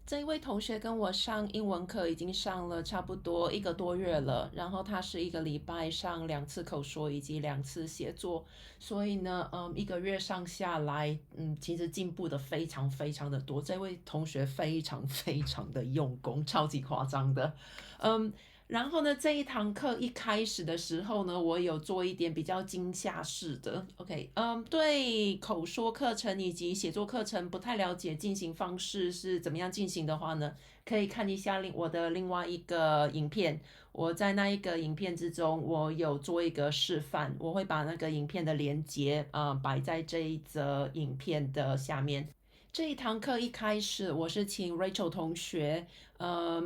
这一位同学跟我上英文课已经上了差不多1个多月了，然后他是1个礼拜上2次口说以及2次写作，所以呢，1个月上下来，其实进步的非常非常的多。这位同学非常非常的用功，超级夸张的。然后呢，这一堂课一开始的时候呢，我有做一点比较惊吓式的 ，OK，对口说课程以及写作课程不太了解进行方式是怎么样进行的话呢，可以看一下我的另外一个影片。我在那一个影片之中，我有做一个示范，我会把那个影片的连结摆在这一则影片的下面。这一堂课一开始，我是请 Rachel 同学，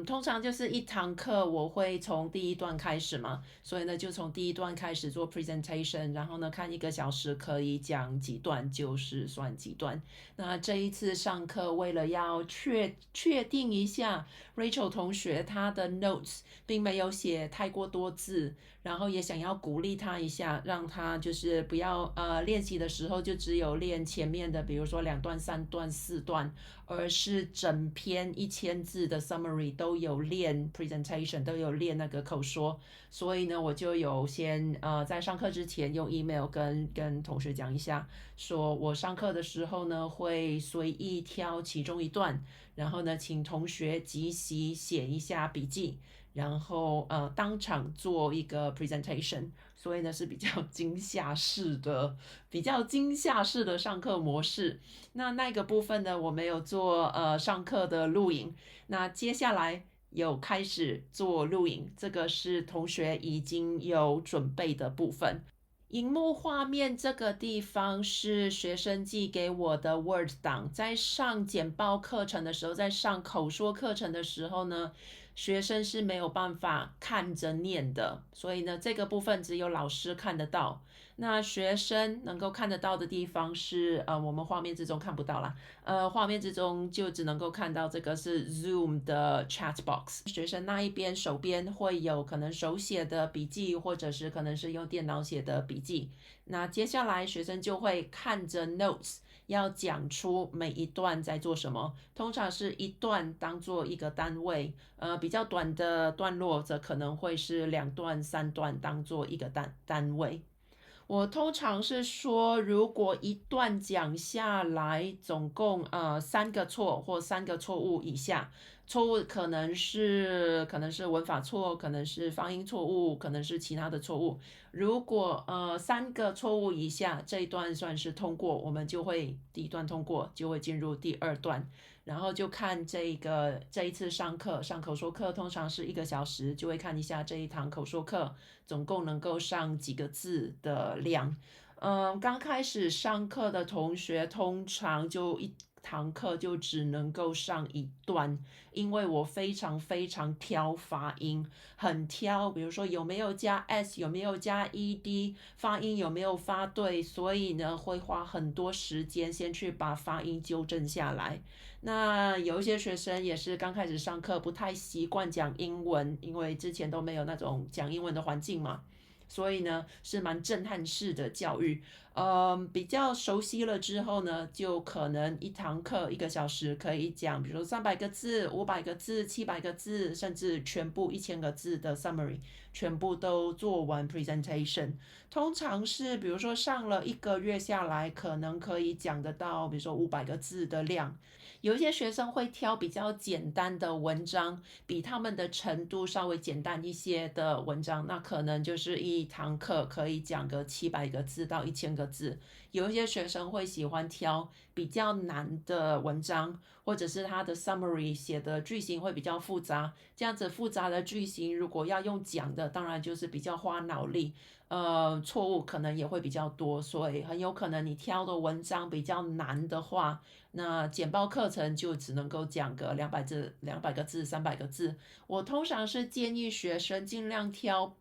通常就是一堂课我会从第一段开始嘛，所以呢就从第一段开始做 presentation， 然后呢看1个小时可以讲几段就是算几段。那这一次上课为了要确定一下 Rachel 同学她的 notes 并没有写太过多字，然后也想要鼓励他一下，让他就是不要练习的时候就只有练前面的，比如说2段、3段、4段，而是整篇1000字的 summary 都有练 presentation， 都有练那个口说。所以呢，我就有先在上课之前用 email 跟同学讲一下，说我上课的时候呢会随意挑其中一段，然后呢请同学即席写一下笔记。然后当场做一个 presentation， 所以呢是比较惊吓式的上课模式。那个部分呢，我没有做上课的录影。那接下来有开始做录影，这个是同学已经有准备的部分。荧幕画面这个地方是学生寄给我的 Word 档，在上简报课程的时候，在上口说课程的时候呢，学生是没有办法看着念的，所以呢，这个部分只有老师看得到。那学生能够看得到的地方是我们画面之中看不到啦，画面之中就只能够看到这个是 Zoom 的 chat box， 学生那一边手边会有可能手写的笔记，或者是可能是用电脑写的笔记。那接下来学生就会看着 notes， 要讲出每一段在做什么，通常是一段当做一个单位，比较短的段落则可能会是2段、3段当做一个单位。我通常是说，如果一段讲下来，总共3个错或3个错误以下，错误可能是文法错，可能是发音错误，可能是其他的错误。如果3个错误以下，这一段算是通过，我们就会第一段通过，就会进入第2段。然后就看这一次上口说课，通常是1个小时，就会看一下这一堂口说课总共能够上几个字的量。刚开始上课的同学通常就一堂课就只能够上1段，因为我非常非常挑发音，很挑，比如说有没有加 s， 有没有加 ed， 发音有没有发对，所以呢会花很多时间先去把发音纠正下来。那有一些学生也是刚开始上课不太习惯讲英文，因为之前都没有那种讲英文的环境嘛，所以呢是蛮震撼式的教育。比较熟悉了之后呢，就可能一堂课1个小时可以讲，比如说300个字、500个字、700个字，甚至全部1000个字的 summary， 全部都做完 presentation。通常是比如说上了1个月下来，可能可以讲得到，比如说500个字的量。有一些学生会挑比较简单的文章，比他们的程度稍微简单一些的文章，那可能就是一堂课可以讲个700个字到1000个字。有一些学生会喜欢挑比较难的文章，或者是他的 summary 写的句型会比较复杂，这样子复杂的句型如果要用讲的，当然就是比较花脑力，错误可能也会比较多，所以很有可能你挑的文章比较难的话，那简报课程就只能够讲个200个字、300个字。我通常是建议学生尽量挑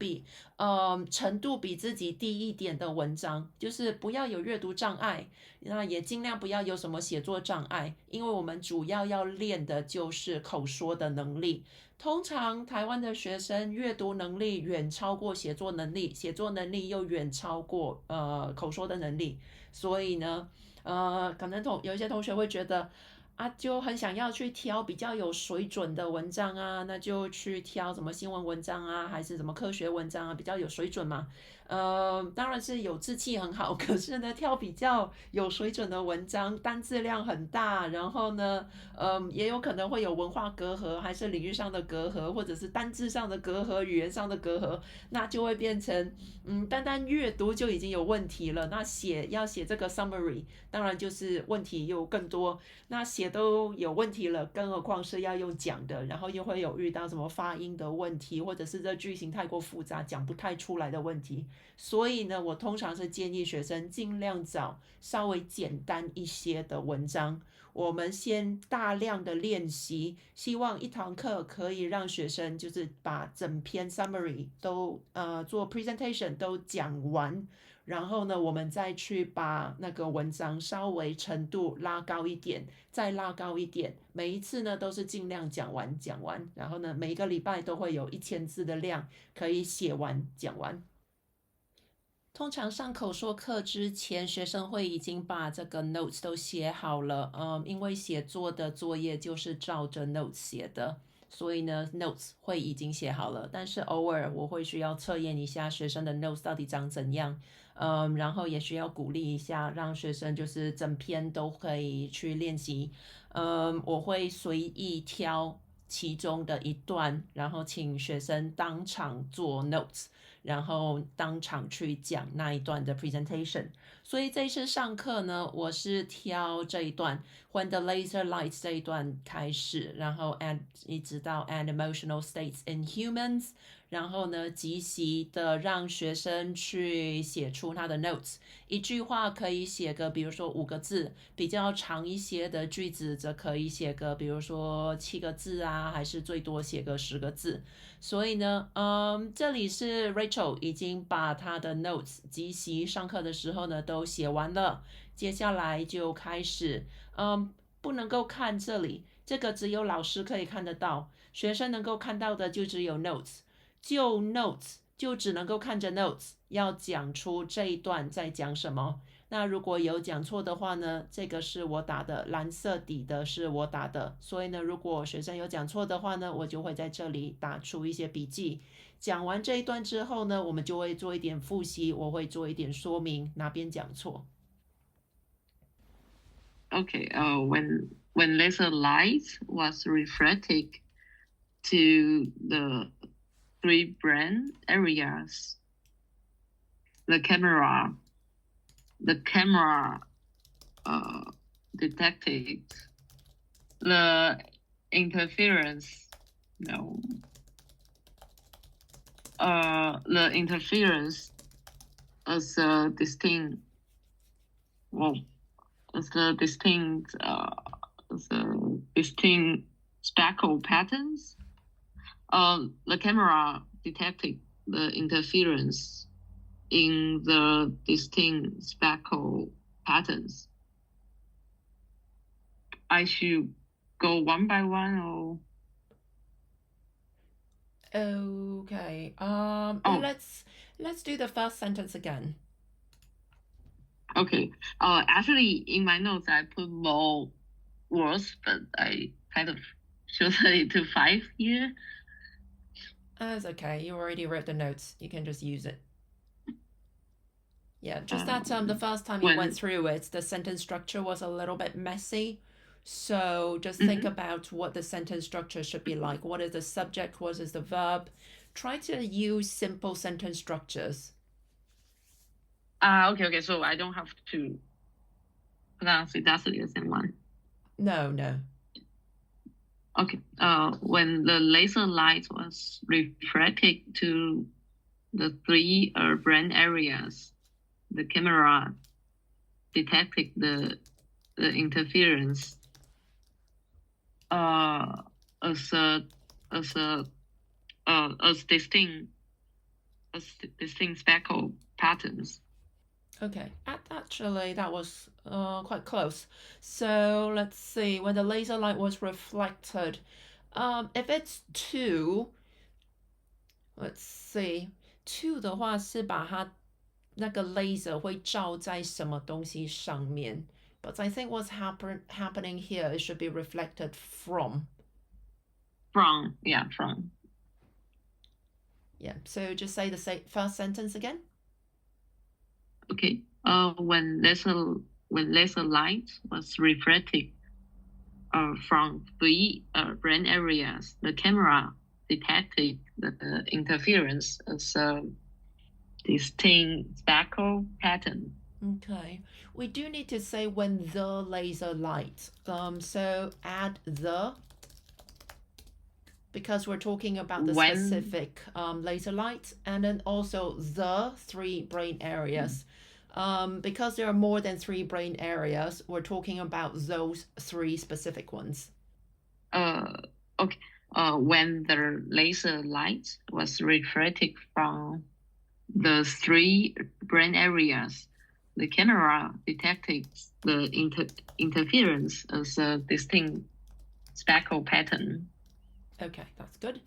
程度比自己低一点的文章，就是不要有阅读障碍，那也尽量不要有什么写作障碍，因为我们主要练的就是口说的能力。通常台湾的学生阅读能力远超过写作能力，写作能力又远超过口说的能力，所以呢可能有一些同学会觉得就很想要去挑比较有水准的文章啊，那就去挑什么新闻文章啊，还是什么科学文章啊，比较有水准嘛。当然是有志气很好，可是呢，挑比较有水准的文章，单字量很大，然后呢，也有可能会有文化隔阂，还是领域上的隔阂，或者是单字上的隔阂、语言上的隔阂，那就会变成，单单阅读就已经有问题了，那要写这个 summary，当然就是问题又更多。那写都有问题了，更何况是要用讲的，然后又会有遇到什么发音的问题，或者是这句型太过复杂，讲不太出来的问题。所以呢，我通常是建议学生尽量找稍微简单一些的文章，我们先大量的练习，希望一堂课可以让学生就是把整篇 summary 都做 presentation 都讲完。然后呢，我们再去把那个文章稍微程度拉高一点，再拉高一点。每一次呢都是尽量讲完，然后呢每一个礼拜都会有1000字的量可以写完讲完。通常上口说课之前，学生会已经把这个 notes 都写好了，因为写作的作业就是照着 notes 写的，所以呢 notes 会已经写好了，但是偶尔我会需要测验一下学生的 notes 到底长怎样，然后也需要鼓励一下，让学生就是整篇都可以去练习，我会随意挑其中的一段，然后请学生当场做 notes，然后当场去讲那一段的 presentation。所以这一次上课呢，我是挑这一段 When the laser lights 这一段开始，然后一直到 and emotional states in humans， 然后呢即席的让学生去写出他的 notes， 一句话可以写个比如说5个字，比较长一些的句子则可以写个比如说7个字啊，还是最多写个10个字。所以呢，这里是 Rachel 已经把她的 notes 即席上课的时候呢都写完了，接下来就开始，不能够看这里，这个只有老师可以看得到，学生能够看到的就只有 notes， 就 notes 就只能够看着 notes， 要讲出这一段在讲什么。那如果有讲错的话呢，这个是我打的，蓝色底的是我打的，所以呢，如果学生有讲错的话呢，我就会在这里打出一些笔记。讲完这一段之后呢，我们就会做一点复习，我会做一点说明哪边讲错。Okay, when laser light was reflected to the 3 brain areas, the camera detected the interference. The interference as a distinct speckle patterns. The camera detected the interference in the distinct speckle patterns. I should go one by one or? Okay. Let's do the first sentence again. Okay. Actually, in my notes, I put more words, but I kind of shortened it to 5 here. That's okay. You already wrote the notes. You can just use it. Yeah, just that the first time you went through it, the sentence structure was a little bit messy. So just think about what the sentence structure should be like. What is the subject? What is the verb? Try to use simple sentence structures. Okay. So I don't have to pronounce exactly the same one. No. Okay. When the laser light was reflected to the 3 brain areas, the camera detected the interference as distinct speckle patterns. Okay, actually that was quite close. So let's see, when the laser light was reflected, if it's 2, let's see, 2的话是把它那个 laser 会照在什么东西上面， But I think what's happening here, it should be reflected from. From, yeah, from. Yeah, so just say the first sentence again. Okay. When laser light was reflected from three brain areas, the camera detected the interference as a distinct speckle pattern. Okay, we do need to say when the laser light. So add the, because we're talking about the specific laser light, and then also the three brain areas. Because there are more than three brain areas, we're talking about those three specific ones. Okay. When the laser light was reflected from the three brain areas, the camera detected the interference as a distinct speckle pattern. Okay, that's good.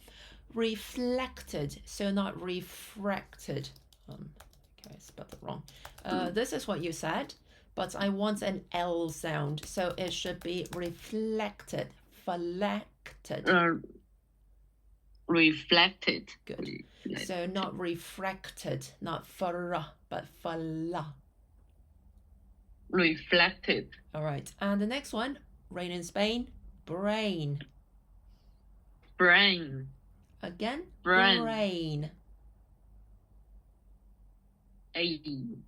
Reflected, so not refracted. Okay, I spelled it wrong. This is what you said, but I want an L sound, so it should be reflected. Reflected. Good. So not refracted, not fara, but fala. Reflected. All right, and the next one, rain in Spain, brain. Brain. Again, brain. Brain. Brain.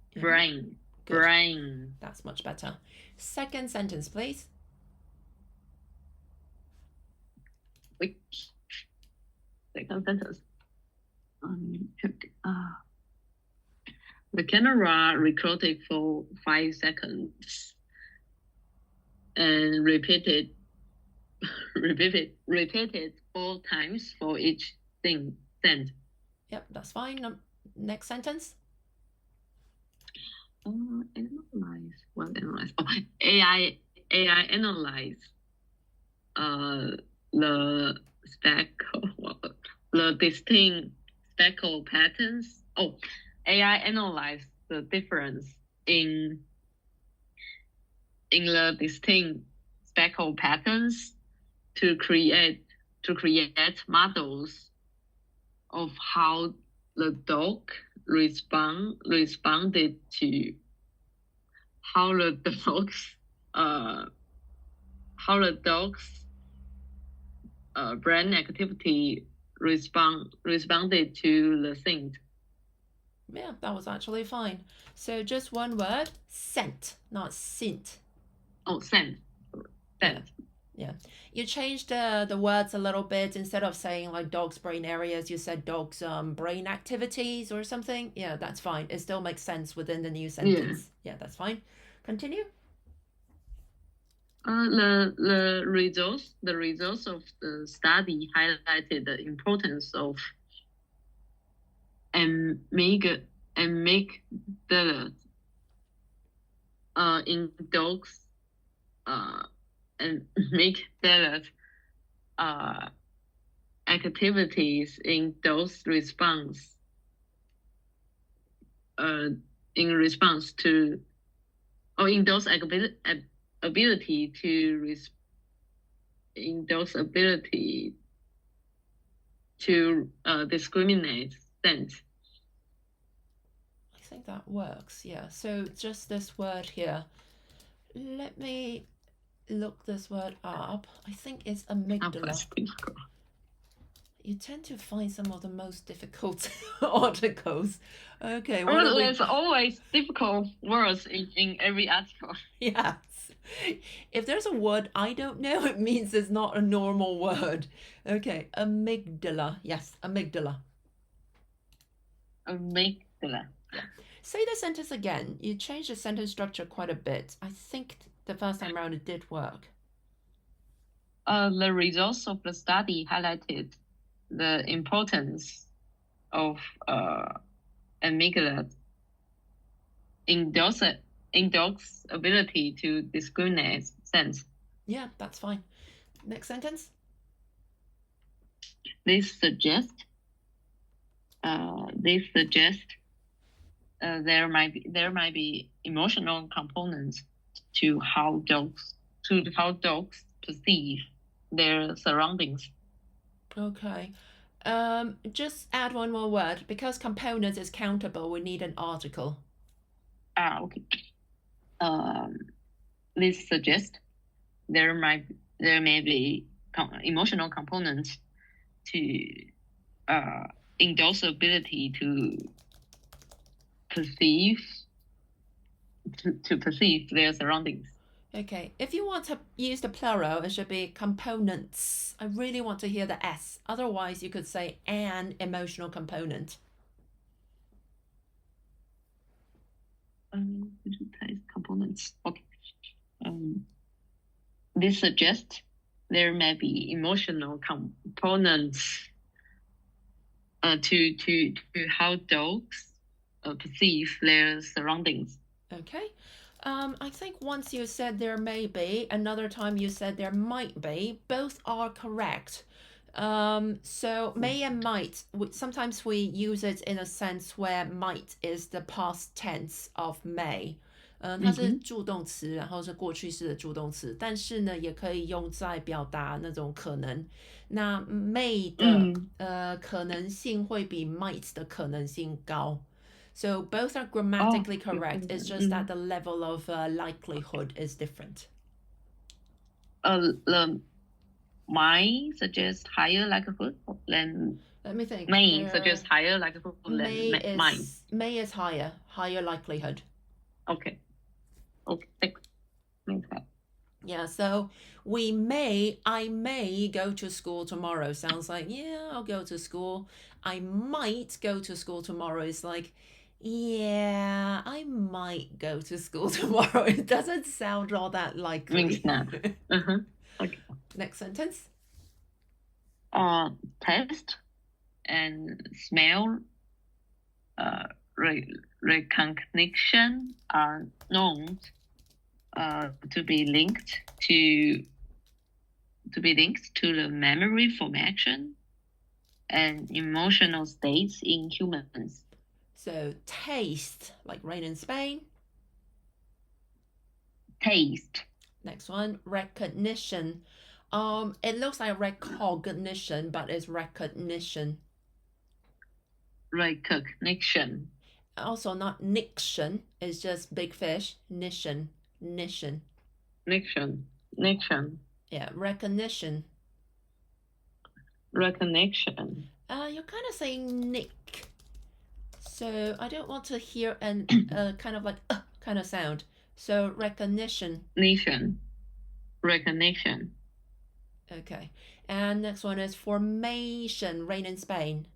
Good. Brain. That's much better. Second sentence, please. Wait. Second sentence. The camera recorded for 5 seconds and repeated 4 times for each thing sent. Yep, that's fine. Next sentence. Analyze. What analyze? Oh, AI analyze the distinct speckle patterns. Oh, AI analyze the difference in the distinct speckle patterns to create models of how the dog responded to how the dog's brain activity responded to the scent. Yeah, that was actually fine. So just one word, scent, not scent. Oh, scent. Yeah. You changed the words a little bit. Instead of saying like dog's brain areas, you said dog's brain activities or something. Yeah, that's fine. It still makes sense within the new sentence. Yeah, that's fine. Continue. The results of the study highlighted the importance of amygdala in dogs and amygdala activities in those response ability to discriminate scent. I think that works. Yeah. So just this word here. Let me look this word up. I think it's amygdala. You tend to find some of the most difficult articles. Okay. Well, there's always difficult words in every article. Yes. If there's a word I don't know, it means it's not a normal word. Okay. Amygdala. Yes. Amygdala. Amygdala. Yeah. Say the sentence again. You changed the sentence structure quite a bit. I think the first time around it did work. The results of the study highlighted the importance of amygdala in dogs' ability to discriminate scent. Yeah, that's fine. Next sentence. This suggests there might be emotional components to how dogs perceive their surroundings. Okay. Just add one more word. Because components is countable, we need an article. Okay. This suggests there may be emotional components to endorse ability to perceive their surroundings. Okay, if you want to use the plural, it should be components. I really want to hear the S. Otherwise, you could say an emotional component. Components. Okay. This suggests there may be emotional components to how dogs perceive their surroundings. Okay. I think once you said there may be, another time you said there might be. Both are correct. So may and might, sometimes we use it in a sense where might is the past tense of may. 它是助动词，然后是过去式的助动词，但是呢，也可以用在表达那种可能。那 may 的可能性会比 might 的可能性高。So both are grammatically correct. It's just that the level of likelihood is different. The might suggests higher likelihood than. Let me think. May suggests higher likelihood than might. May is higher likelihood. Okay. Thanks. Yeah, so I may go to school tomorrow. Sounds like, yeah, I'll go to school. I might go to school tomorrow. It's like, yeah, I might go to school tomorrow. It doesn't sound all that likely. Means not. Okay. Next sentence. Taste and smell recognition are known to be linked to the memory formation and emotional states in humans. So taste, like rain in Spain. Taste. Next one, recognition. It looks like recognition, but it's recognition. Recognition. Also not niction, it's just big fish. Nition. Yeah, recognition. You're kind of saying nick. So I don't want to hear an kind of like kind of sound. So recognition. Recognition. Okay. And next one is formation, rain in Spain.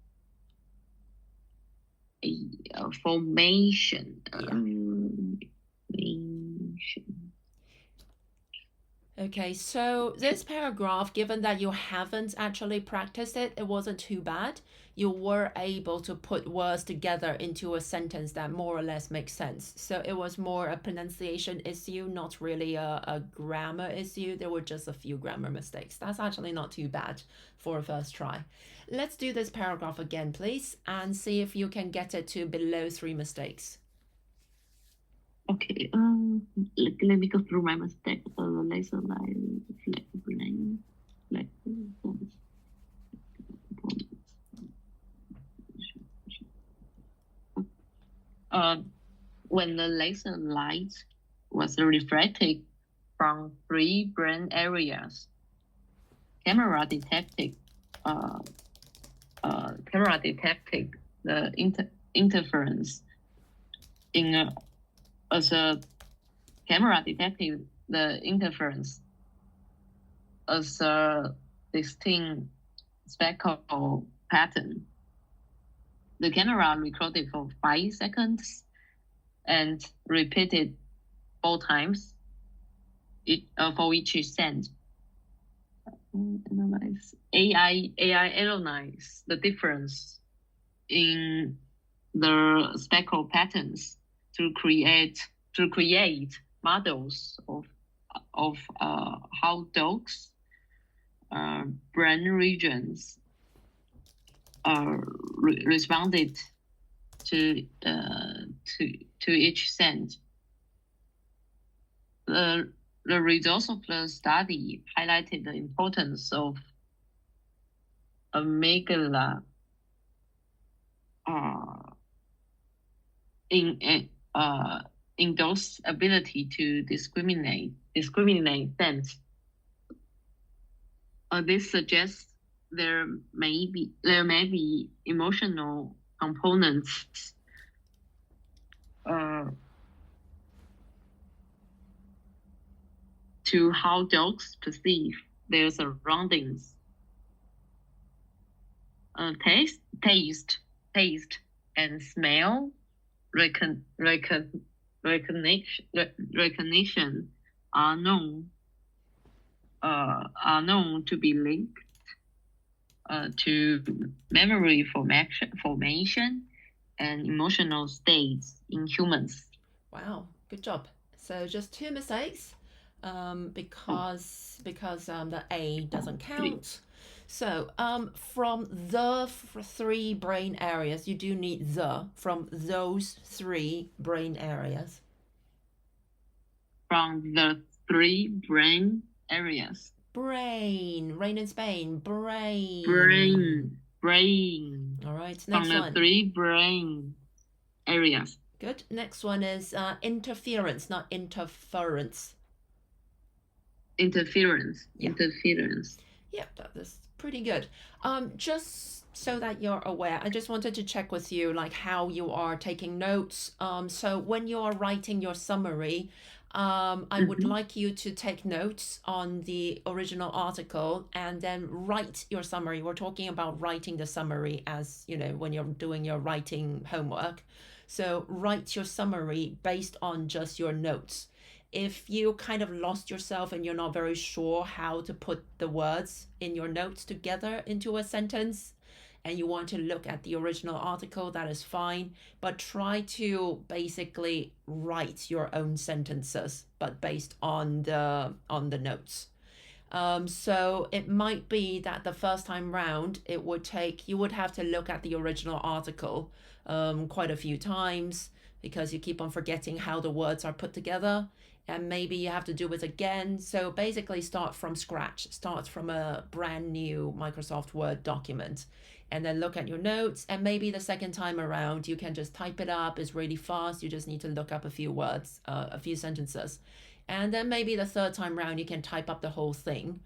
Formation. Okay, so this paragraph, given that you haven't actually practiced it, it wasn't too bad. You were able to put words together into a sentence that more or less makes sense. So it was more a pronunciation issue, not really a grammar issue. There were just a few grammar mistakes. That's actually not too bad for a first try. Let's do this paragraph again, please, and see if you can get it to below 3 mistakes. Okay, let me go through my mistakes. Laser line, when the laser light was reflected from 3 brain areas, camera detected the interference as a camera detected the interference as a distinct speckle pattern. The camera recorded for 5 seconds and repeated 4 times for each scent. AI analyzed the difference in the speckle patterns to create models of how dogs' brain regions responded to each scent. The results of the study highlighted the importance of amygdala in those ability to discriminate sense. This suggests there may be emotional components to how dogs perceive their surroundings. Taste, and smell recognition are known to be linked to memory formation and emotional states in humans. Wow, good job. So just 2 mistakes because the A doesn't count. So from the 3 brain areas, you do need the from those 3 brain areas. From the 3 brain areas. Brain, rain in Spain, brain. Brain. All right, next one. From the 3 brain areas. Good. Next one is interference, not interference. Interference. Yeah. Interference. Yep, that is pretty good. Just so that you're aware, I just wanted to check with you like how you are taking notes. So when you are writing your summary, I would like you to take notes on the original article and then write your summary. We're talking about writing the summary as, you know, when you're doing your writing homework. So write your summary based on just your notes. If you kind of lost yourself and you're not very sure how to put the words in your notes together into a sentence, and you want to look at the original article, that is fine. But try to basically write your own sentences, but based on the notes. So it might be that the first time round, you would have to look at the original article quite a few times because you keep on forgetting how the words are put together. And maybe you have to do it again. So basically start from scratch, start from a brand new Microsoft Word document, and then look at your notes. And maybe the second time around, you can just type it up. It's really fast. You just need to look up a few words, a few sentences. And then maybe the third time around, you can type up the whole thing.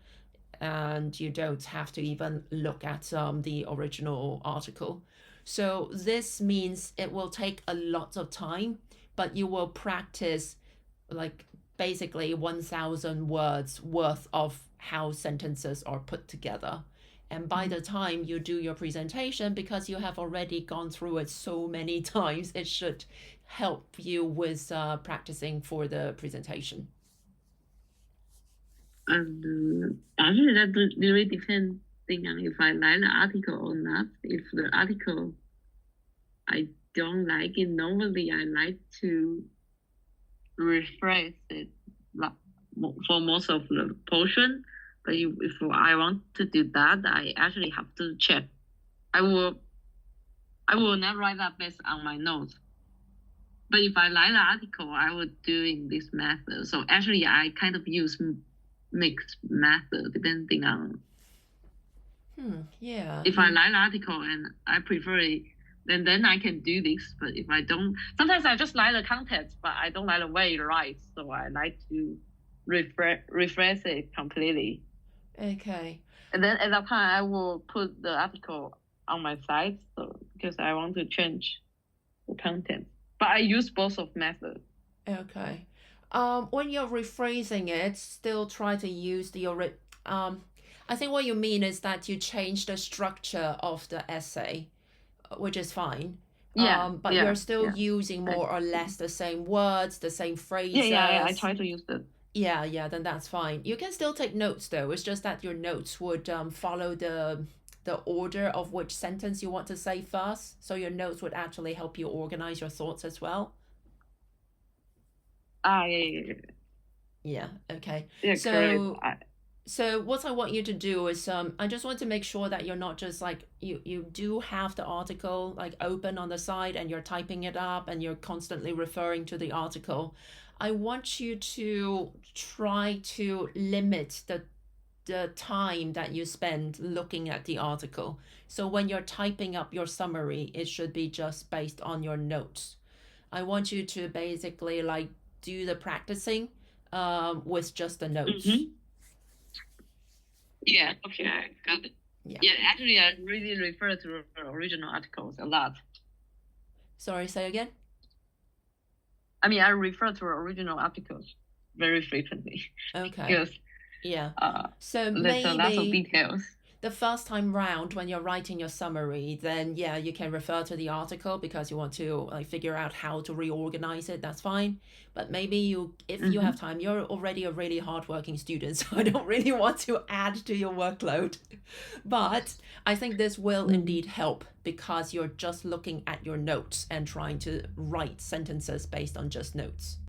And you don't have to even look at the original article. So this means it will take a lot of time, but you will practice like basically 1,000 words worth of how sentences are put together. And by the time you do your presentation, because you have already gone through it so many times, it should help you with practicing for the presentation. Actually, that really depends on if I like the article or not. If the article I don't like it, normally I like to rephrase it for most of the portion. But if I want to do that, I actually have to check. I will not write that based on my notes. But if I like the article, I would do in this method. So actually, I kind of use mixed method depending on. Yeah. If I like the article and I prefer it, then I can do this. But if I don't, sometimes I just like the content, but I don't like the way it writes. So I like to rephrase it completely. Okay. And then at that time, I will put the article on my site, so because I want to change the content. But I use both of methods. Okay. When you're rephrasing it, still try to use the I think what you mean is that you change the structure of the essay, which is fine. But you're still using more or less the same words, the same phrases. Yeah, I try to use that. Yeah, then that's fine. You can still take notes though. It's just that your notes would follow the order of which sentence you want to say first. So your notes would actually help you organize your thoughts as well. Yeah, okay. Yeah, So what I want you to do is I just want to make sure that you're not just like you do have the article like open on the side and you're typing it up and you're constantly referring to the article. I want you to try to limit the time that you spend looking at the article. So when you're typing up your summary, it should be just based on your notes. I want you to basically like do the practicing with just the notes. Mm-hmm. Yeah, okay, I got it. Yeah, actually, I really refer to original articles a lot. Sorry, say again? I mean, I refer to original articles very frequently. Okay. Because so there's a lot of maybe details. the first time round when you're writing your summary, then yeah, you can refer to the article because you want to like figure out how to reorganize it. That's fine. But maybe if you have time, you're already a really hardworking student, so I don't really want to add to your workload. But I think this will indeed help because you're just looking at your notes and trying to write sentences based on just notes.